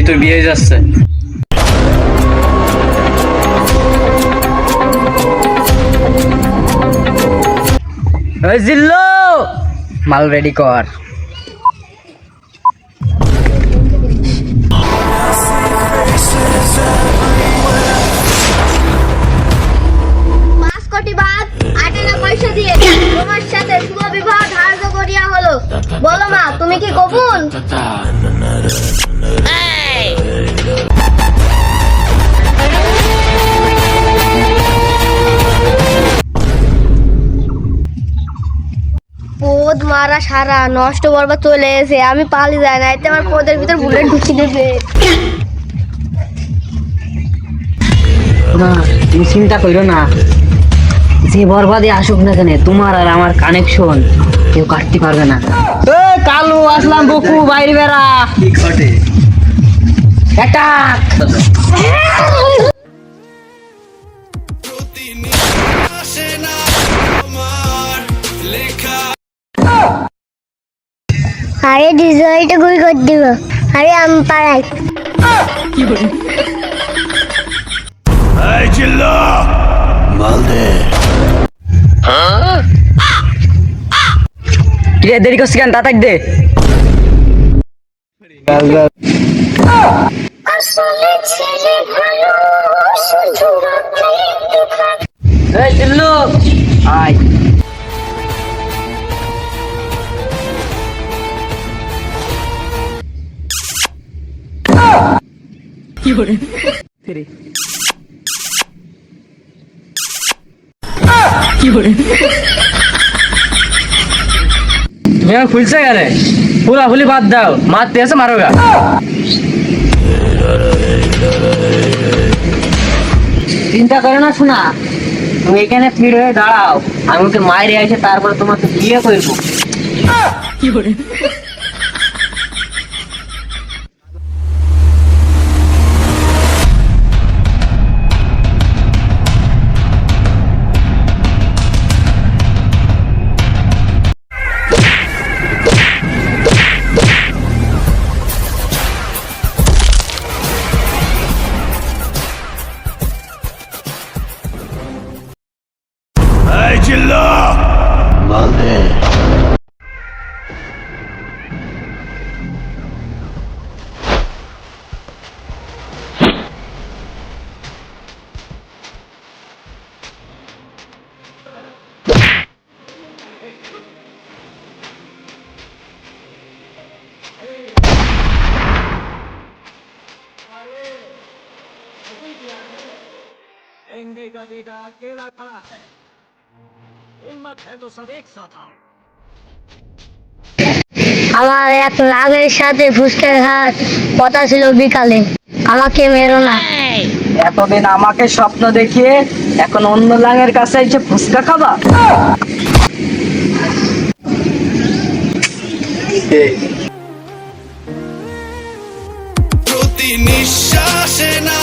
এই তোর বিয়ে হয়ে যাচ্ছে। ওই জিল্লু, মাল রেডি কর। 5 কোটি বাদ 8 আনা পয়সা দিয়ে তোমার সাথে শুভ বিবাহ ধার্য করিয়া হলো। বলো মা, তুমি কি কবুল? পদ মারা সারা নষ্ট বরবাদ চলে এসে আমি পালি যাই না, এতে আমার পদের ভিতর বুলেট ঢুকিয়ে দেবে। মা তুমি চিন্তা করো না, যে বরবাদে আসুক না কেন তোমার আর আমার কানেকশন কেউ কাটতে পারবে না। কালু আসলাম, বকু বাইরে বেড়া কি ঘটে? একটা আরে ডিজলটা গুই করে দিব। আরে আমি পালাই। এই জিল্লু, মাল দে। কিরে দেরি করছিস কেন? তাড়াতাড়ি দে। এই জিল্লু আয়। তুমি আর খুলছে গেলে পুরা ফুলি বাদ দাও, মারতে এসে মারোগা। চিন্তা করো না শোনা, তুমি এখানে ফির হয়ে দাঁড়াও, আমি ওকে মায়ের এসে তারপরে তোমাকে বিয়ে করবো। এই জিল্লু, মাল দে। আমার এক লাভের সাথে ফুচকা খাওয়ার কথা ছিল বিকালে, আমাকে মেরো না। এতদিন আমাকে স্বপ্ন দেখিয়ে এখন অন্য লাঙের কাছে এসে ফুচকা খাবা? প্রতি নিঃশ্বাসে না